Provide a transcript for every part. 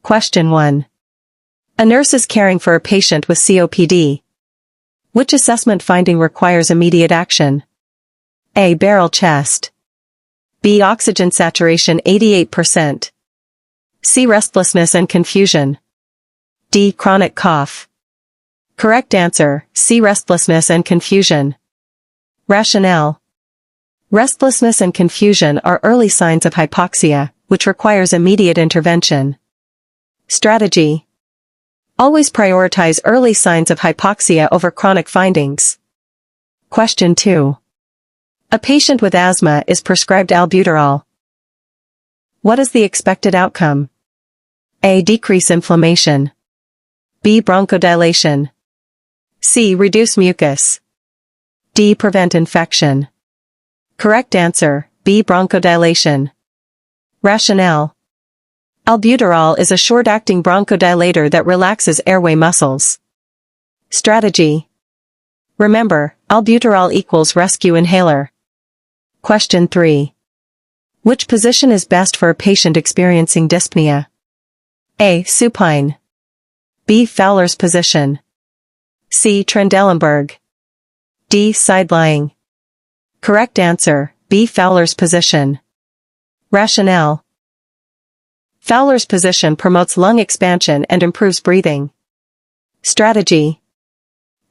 Question 1. A nurse is caring for a patient with COPD. Which assessment finding requires immediate action? A. Barrel chest. B. Oxygen saturation 88%. C. Restlessness and confusion. D. Chronic cough. Correct answer, C. Restlessness and confusion. Rationale. Restlessness and confusion are early signs of hypoxia, which requires immediate intervention. Strategy. Always prioritize early signs of hypoxia over chronic findings. Question 2. A patient with asthma is prescribed albuterol. What is the expected outcome? A. Decrease inflammation. B. Bronchodilation. C. Reduce mucus. D. Prevent infection. Correct answer, B. Bronchodilation. Rationale. Albuterol is a short-acting bronchodilator that relaxes airway muscles. Strategy. Remember, albuterol equals rescue inhaler. Question 3. Which position is best for a patient experiencing dyspnea? A. Supine. B. Fowler's position. C. Trendelenburg. D. Side-lying. Correct answer, B. Fowler's position. Rationale. Fowler's position promotes lung expansion and improves breathing. Strategy.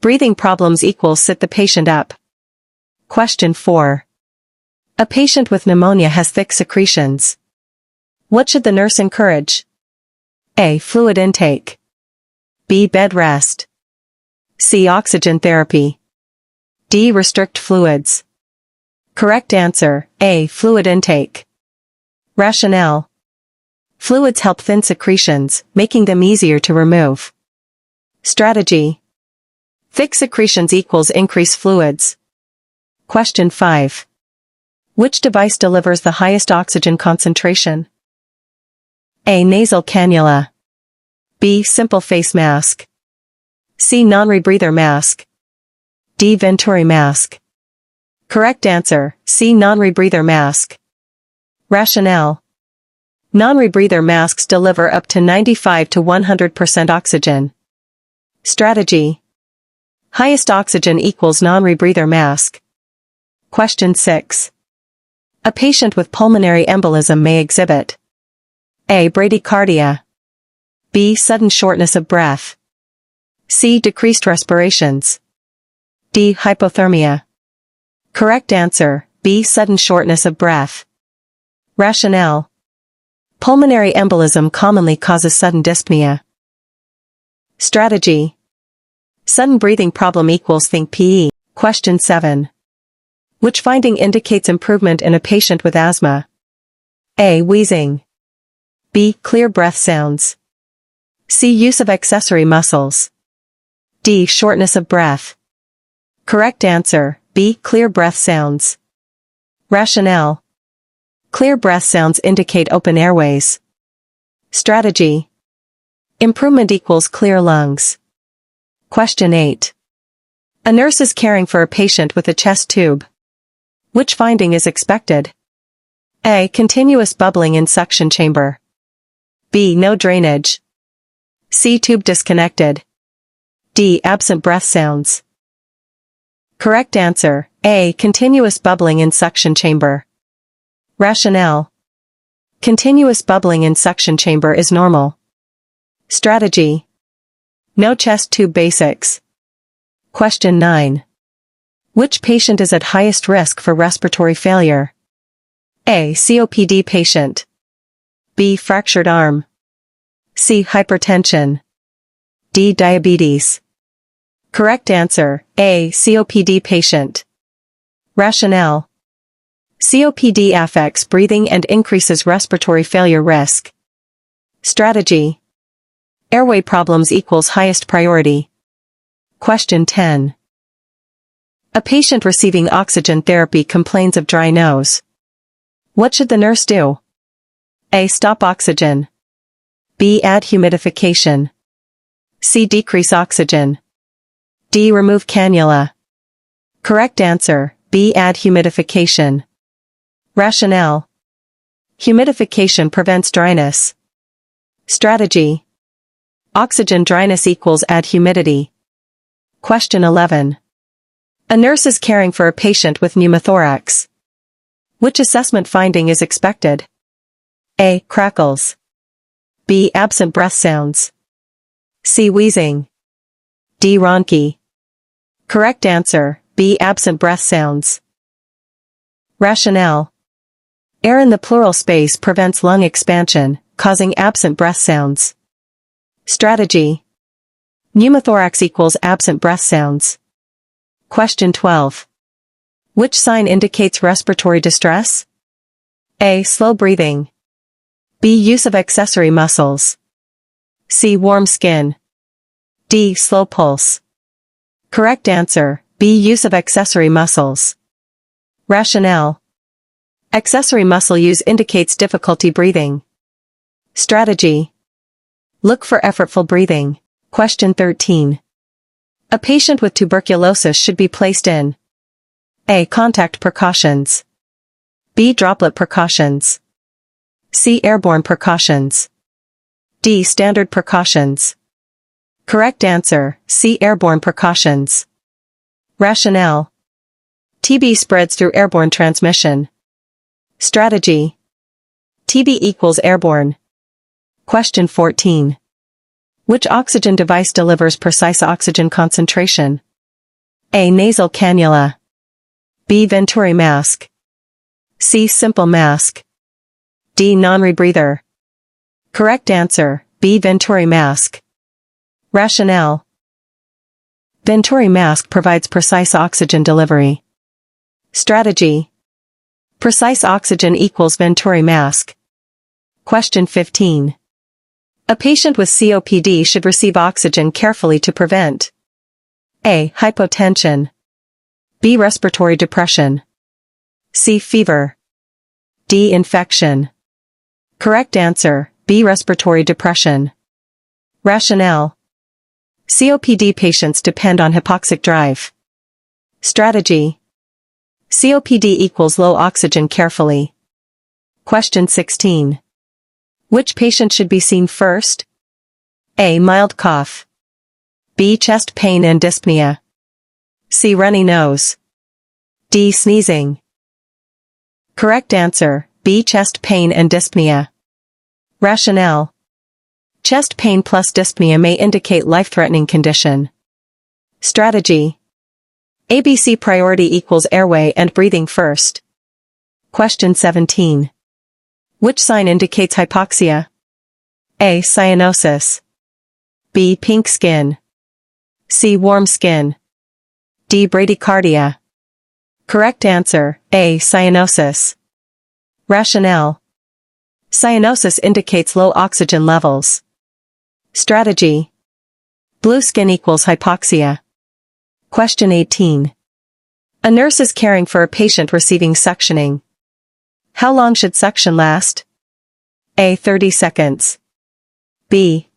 Breathing problems equals sit the patient up. Question 4. A patient with pneumonia has thick secretions. What should the nurse encourage? A. Fluid intake. B. Bed rest. C. Oxygen therapy. D. Restrict fluids. Correct answer, A. Fluid intake. Rationale. Fluids help thin secretions, making them easier to remove. Strategy. Thick secretions equals increase fluids. Question 5. Which device delivers the highest oxygen concentration? A. Nasal cannula. B. Simple face mask. C. Non-rebreather mask. D. Venturi mask. Correct answer, C. Non-rebreather mask. Rationale. Non-rebreather masks deliver up to 95 to 100% oxygen. Strategy. Highest oxygen equals non-rebreather mask. Question 6. A patient with pulmonary embolism may exhibit A. Bradycardia. B. Sudden shortness of breath. C. Decreased respirations. D. Hypothermia. Correct answer, B. Sudden shortness of breath. Rationale. Pulmonary embolism commonly causes sudden dyspnea. Strategy. Sudden breathing problem equals think PE. Question 7. Which finding indicates improvement in a patient with asthma? A. Wheezing. B. Clear breath sounds. C. Use of accessory muscles. D. Shortness of breath. Correct answer, B. Clear breath sounds. Rationale. Clear breath sounds indicate open airways. Strategy. Improvement equals clear lungs. Question 8. A nurse is caring for a patient with a chest tube. Which finding is expected? A. Continuous bubbling in suction chamber. B. No drainage. C. Tube disconnected. D. Absent breath sounds. Correct answer, A. Continuous bubbling in suction chamber. Rationale. Continuous bubbling in suction chamber is normal. Strategy. No chest tube basics. Question 9. Which patient is at highest risk for respiratory failure? A. COPD patient. B. Fractured arm. C. Hypertension. D. Diabetes. Correct answer, A. COPD patient. Rationale. COPD affects breathing and increases respiratory failure risk. Strategy. Airway problems equals highest priority. Question 10. A patient receiving oxygen therapy complains of dry nose. What should the nurse do? A. Stop oxygen. B. Add humidification. C. Decrease oxygen. D. Remove cannula. Correct answer, B. Add humidification. Rationale. Humidification prevents dryness. Strategy. Oxygen dryness equals add humidity. Question 11. A nurse is caring for a patient with pneumothorax. Which assessment finding is expected? A. Crackles. B. Absent breath sounds. C. Wheezing. D. Ronchi. Correct answer, B. Absent breath sounds. Rationale. Air in the pleural space prevents lung expansion, causing absent breath sounds. Strategy. Pneumothorax equals absent breath sounds. Question 12. Which sign indicates respiratory distress? A. Slow breathing. B. Use of accessory muscles. C. Warm skin. D. Slow pulse. Correct answer, B. Use of accessory muscles. Rationale. Accessory muscle use indicates difficulty breathing. Strategy. Look for effortful breathing. Question 13. A patient with tuberculosis should be placed in A. Contact precautions. B. Droplet precautions. C. Airborne precautions. D. Standard precautions. Correct answer, C. Airborne precautions. Rationale. TB spreads through airborne transmission. Strategy. TB equals airborne. Question 14. Which oxygen device delivers precise oxygen concentration? A. Nasal cannula. B. Venturi mask. C. Simple mask. D. Non-rebreather. Correct answer, B. Venturi mask. Rationale. Venturi mask provides precise oxygen delivery. Strategy. Precise oxygen equals Venturi mask. Question 15. A patient with COPD should receive oxygen carefully to prevent A. Hypotension. B. Respiratory depression. C. Fever. D. Infection. Correct answer, B. Respiratory depression. Rationale. COPD patients depend on hypoxic drive. Strategy. COPD equals low oxygen carefully. Question 16. Which patient should be seen first? A. Mild cough. B. Chest pain and dyspnea. C. Runny nose. D. Sneezing. Correct answer, B. Chest pain and dyspnea. Rationale. Chest pain plus dyspnea may indicate life-threatening condition. Strategy. ABC priority equals airway and breathing first. Question 17. Which sign indicates hypoxia? A. Cyanosis. B. Pink skin. C. Warm skin. D. Bradycardia. Correct answer, A. Cyanosis. Rationale. Cyanosis indicates low oxygen levels. Strategy. Blue skin equals hypoxia. Question 18. A nurse is caring for a patient receiving suctioning. How long should suction last? A. 30 seconds. B.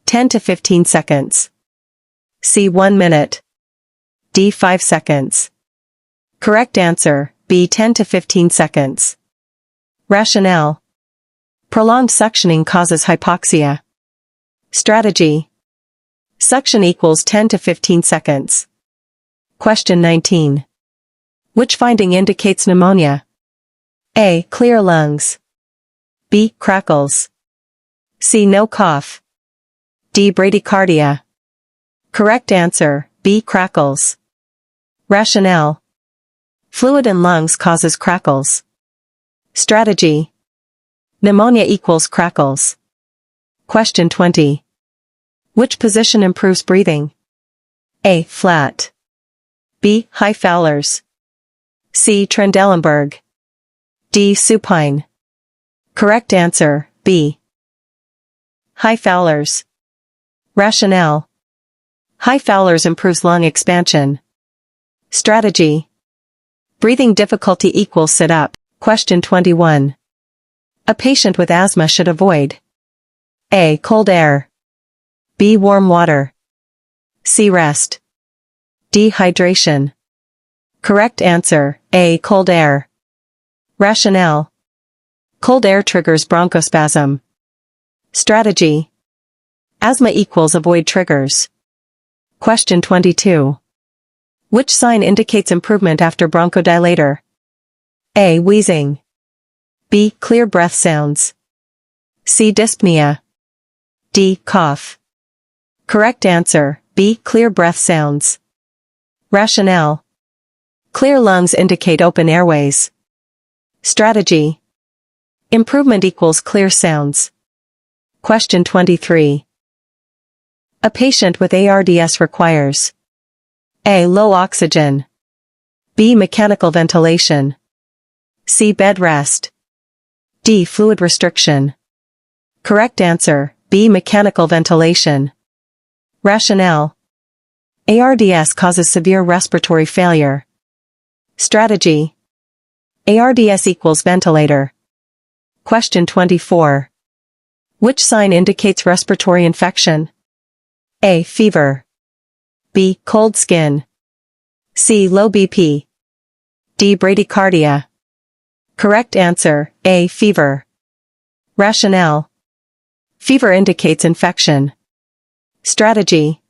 10 to 15 seconds. C. 1 minute. D. 5 seconds. Correct answer, B. 10 to 15 seconds. Rationale. Prolonged suctioning causes hypoxia. Strategy. Suction equals 10 to 15 seconds. Question 19. Which finding indicates pneumonia? A. Clear lungs. B. Crackles. C. No cough. D. Bradycardia. Correct answer, B. Crackles. Rationale. Fluid in lungs causes crackles. Strategy. Pneumonia equals crackles. Question 20. Which position improves breathing? A. Flat. B. High Fowler's. C. Trendelenburg. D. Supine. Correct answer, B. High Fowler's. Rationale. High Fowler's improves lung expansion. Strategy. Breathing difficulty equals sit-up. Question 21. A patient with asthma should avoid A. Cold air. B. Warm water. C. Rest. D. Hydration. Correct answer, A. Cold air. Rationale. Cold air triggers bronchospasm. Strategy. Asthma equals avoid triggers. Question 22. Which sign indicates improvement after bronchodilator? A. Wheezing. B. Clear breath sounds. C. Dyspnea. D. Cough. Correct answer, B. Clear breath sounds. Rationale. Clear lungs indicate open airways. Strategy. Improvement equals clear sounds. Question 23. A patient with ARDS requires A. Low oxygen. B. Mechanical ventilation. C. Bed rest. D. Fluid restriction. Correct answer, B. Mechanical ventilation. Rationale. ARDS causes severe respiratory failure. Strategy. ARDS equals ventilator. Question 24. Which sign indicates respiratory infection? A. Fever. B. Cold skin. C. Low BP. D. bradycardia. Correct answer, A. Fever. Rationale. Fever indicates infection. Strategy.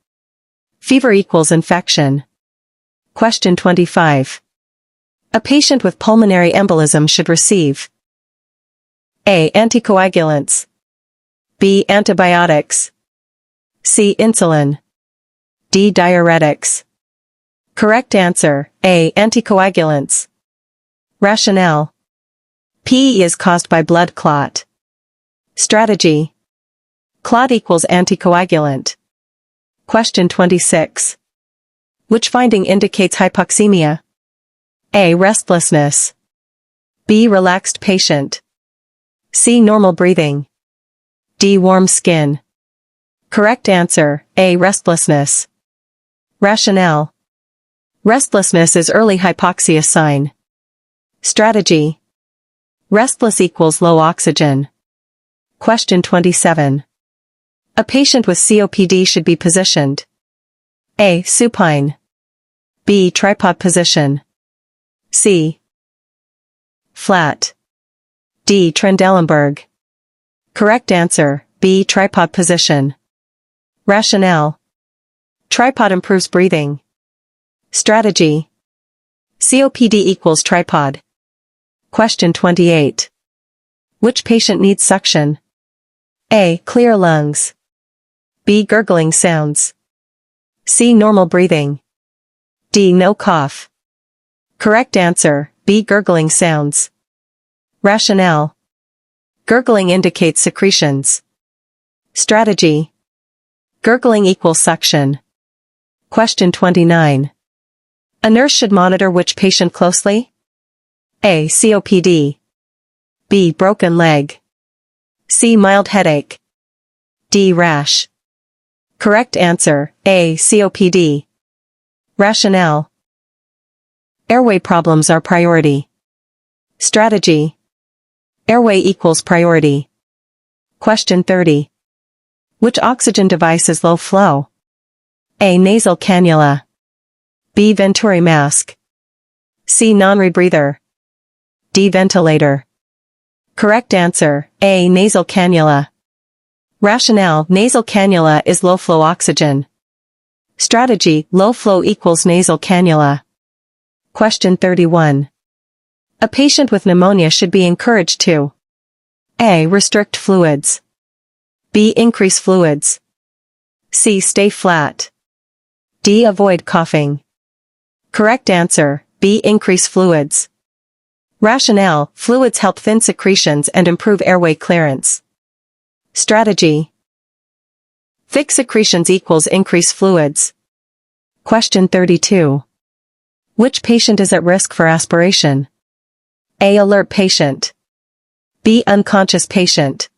Fever equals infection. Question 25. A patient with pulmonary embolism should receive A. Anticoagulants. B. Antibiotics. C. Insulin. D. Diuretics. Correct answer, A. Anticoagulants. Rationale. PE is caused by blood clot. Strategy. Clot equals anticoagulant. Question 26. Which finding indicates hypoxemia? A. Restlessness. B. Relaxed patient. C. Normal breathing. D. Warm skin. Correct answer, A. Restlessness. Rationale. Restlessness is early hypoxia sign. Strategy. Restless equals low oxygen. Question 27. A patient with COPD should be positioned A. Supine. B. Tripod position. C. Flat. D. Trendelenburg. Correct answer, B. Tripod position. Rationale. Tripod improves breathing. Strategy. COPD equals tripod. Question 28. Which patient needs suction? A. Clear lungs. B. Gurgling sounds. C. Normal breathing. D. No cough. Correct answer, B. Gurgling sounds. Rationale. Gurgling indicates secretions. Strategy. Gurgling equals suction. Question 29. A nurse should monitor which patient closely? A. COPD. B. Broken leg. C. Mild headache. D. Rash. Correct answer, A. COPD. Rationale. Airway problems are priority. Strategy. Airway equals priority. Question 30. Which oxygen device is low flow? A. Nasal cannula. B. Venturi mask. C. Non-rebreather. D. Ventilator. Correct answer, A. Nasal cannula. Rationale. Nasal cannula is low-flow oxygen. Strategy. Low flow equals nasal cannula. Question 31. A patient with pneumonia should be encouraged to A. Restrict fluids. B. Increase fluids. C. Stay flat. D. Avoid coughing. Correct answer, B. Increase fluids. Rationale. Fluids help thin secretions and improve airway clearance. Strategy. Thick secretions equals increase fluids. Question 32. Which patient is at risk for aspiration? A. Alert patient. B. Unconscious patient.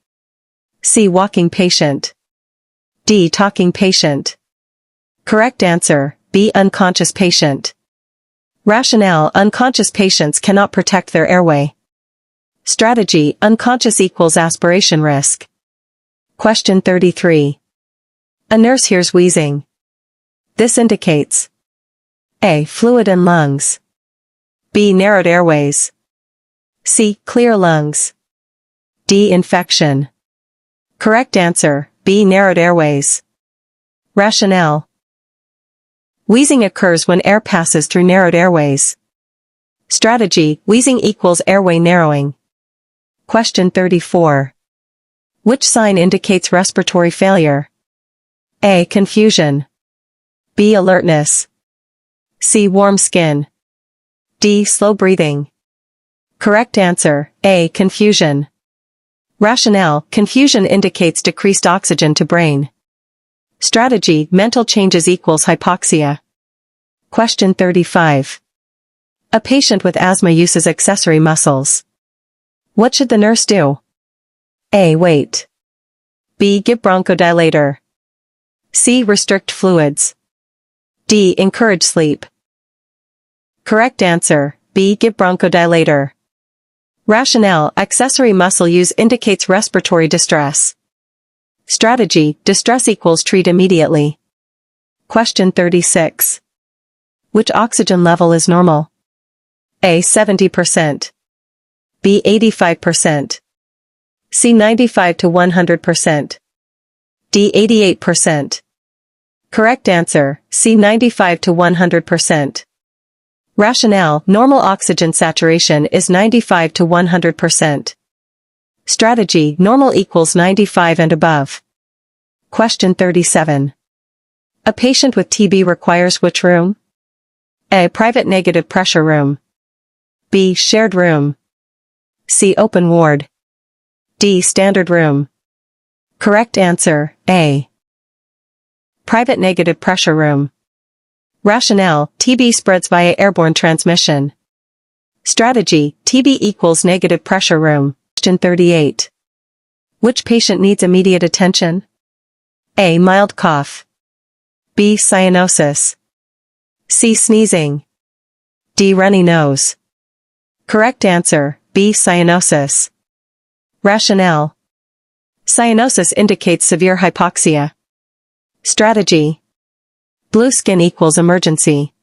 C. Walking patient. D. Talking patient. Correct answer, B. Unconscious patient. Rationale. Unconscious patients cannot protect their airway. Strategy. Unconscious equals aspiration risk. Question 33. A nurse hears wheezing. This indicates A. Fluid in lungs. B. Narrowed airways. C. Clear lungs. D. Infection. Correct answer, B. Narrowed airways. Rationale. Wheezing occurs when air passes through narrowed airways. Strategy, wheezing equals airway narrowing. Question 34. Which sign indicates respiratory failure? A. Confusion. B. Alertness. C. Warm skin. D. Slow breathing. Correct answer, A. Confusion. Rationale, confusion indicates decreased oxygen to brain. Strategy, mental changes equals hypoxia. Question 35. A patient with asthma uses accessory muscles. What should the nurse do? A. Wait. B. Give bronchodilator. C. Restrict fluids. D. Encourage sleep. Correct answer, B. Give bronchodilator. Rationale, accessory muscle use indicates respiratory distress. Strategy, distress equals treat immediately. Question 36. Which oxygen level is normal? A. 70%. B. 85%. C. 95 to 100%. D. 88%. Correct answer, C. 95 to 100%. Rationale, normal oxygen saturation is 95 to 100%. Strategy, normal equals 95 and above. Question 37. A patient with TB requires which room? A. Private negative pressure room. B. Shared room. C. Open ward. D. Standard room. Correct answer, A. Private negative pressure room. Rationale, TB spreads via airborne transmission. Strategy, TB equals negative pressure room. Question 38. Which patient needs immediate attention? A. Mild cough. B. Cyanosis. C. Sneezing. D. Runny nose. Correct answer, B. Cyanosis. Rationale. Cyanosis indicates severe hypoxia. Strategy. Blue skin equals emergency.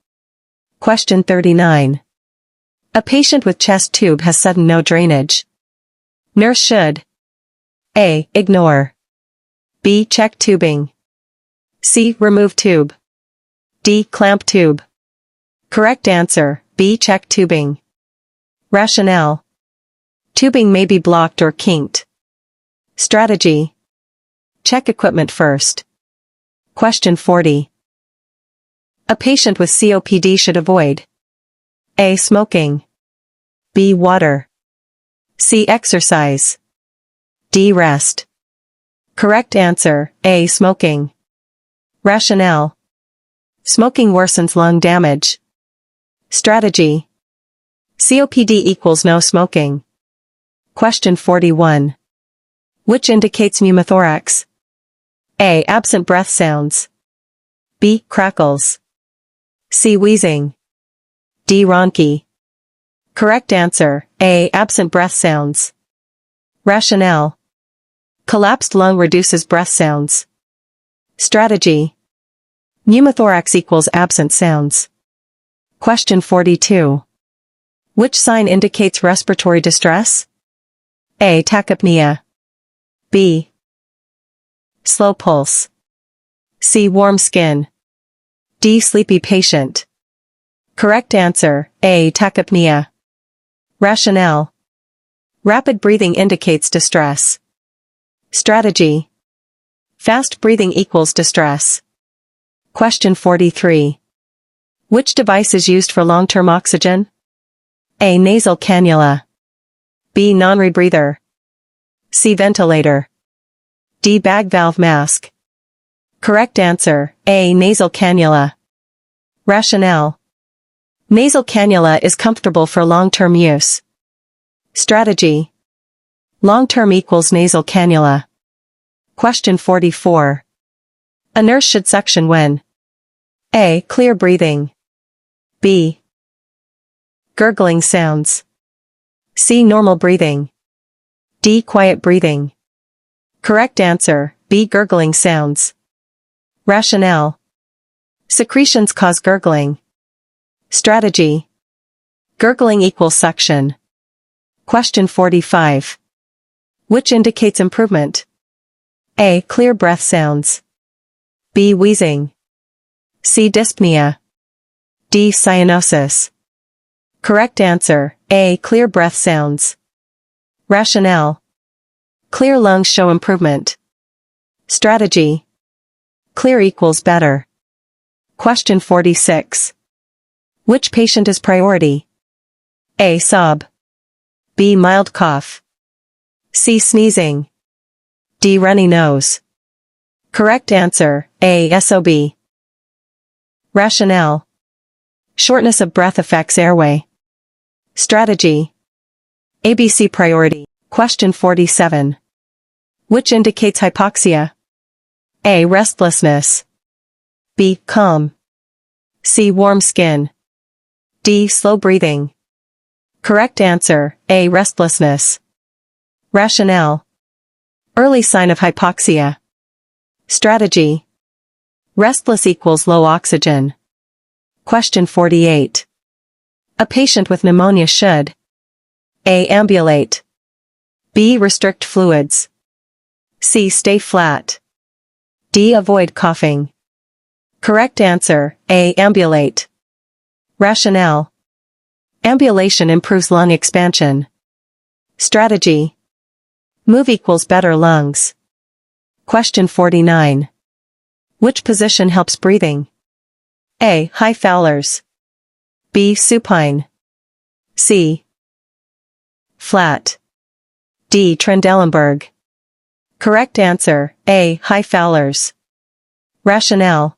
Question 39. A patient with chest tube has sudden no drainage. Nurse should A. Ignore. B. Check tubing. C. Remove tube. D. Clamp tube. Correct answer, B. Check tubing. Rationale. Tubing may be blocked or kinked. Strategy. Check equipment first. Question 40. A patient with COPD should avoid A. Smoking. B. Water. C. Exercise. D. Rest. Correct answer, A. Smoking. Rationale. Smoking worsens lung damage. Strategy. COPD equals no smoking. Question 41. Which indicates pneumothorax? A. Absent breath sounds. B. Crackles. C. Wheezing. D. Ronchi. Correct answer, A. Absent breath sounds. Rationale. Collapsed lung reduces breath sounds. Strategy. Pneumothorax equals absent sounds. Question 42. Which sign indicates respiratory distress? A. Tachypnea. B. Slow pulse. C. Warm skin. D. Sleepy patient. Correct answer, A. Tachypnea. Rationale. Rapid breathing indicates distress. Strategy. Fast breathing equals distress. Question 43. Which device is used for long-term oxygen? A. Nasal cannula. B. Non-rebreather. C. Ventilator. D. Bag valve mask. Correct answer, A. Nasal cannula. Rationale. Nasal cannula is comfortable for long-term use. Strategy. Long-term equals nasal cannula. Question 44. A nurse should suction when A. Clear breathing. B. Gurgling sounds. C. Normal breathing. D. Quiet breathing. Correct answer, B. Gurgling sounds. Rationale. Secretions cause gurgling. Strategy. Gurgling equals suction. Question 45. Which indicates improvement? A. Clear breath sounds. B. Wheezing. C. Dyspnea. D. Cyanosis. Correct answer, A. Clear breath sounds. Rationale. Clear lungs show improvement. Strategy. Clear equals better. Question 46. Which patient is priority? A. Sob. B. Mild cough. C. Sneezing. D. Runny nose. Correct answer, A. SOB. Rationale. Shortness of breath affects airway. Strategy. ABC priority. Question 47. Which indicates hypoxia? A. Restlessness. B. Calm. C. Warm skin. D. Slow breathing. Correct answer, A. Restlessness. Rationale. Early sign of hypoxia. Strategy. Restless equals low oxygen. Question 48. A patient with pneumonia should A. Ambulate. B. Restrict fluids. C. Stay flat. D. Avoid coughing. Correct answer, A. Ambulate. Rationale. Ambulation improves lung expansion. Strategy. Move equals better lungs. Question 49. Which position helps breathing? A. High Fowler's. B. Supine. C. Flat. D. Trendelenburg. Correct answer, A. High Fowler's. Rationale.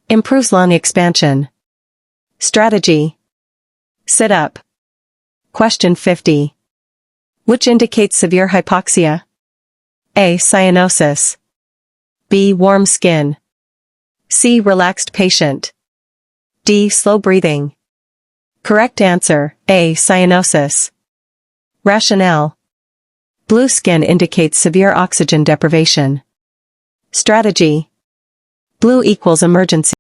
Improves lung expansion. Strategy. Sit up. Question 50. Which indicates severe hypoxia? A. Cyanosis. B. Warm skin. C. Relaxed patient. D. Slow breathing. Correct answer, A. Cyanosis. Rationale. Blue skin indicates severe oxygen deprivation. Strategy. Blue equals emergency.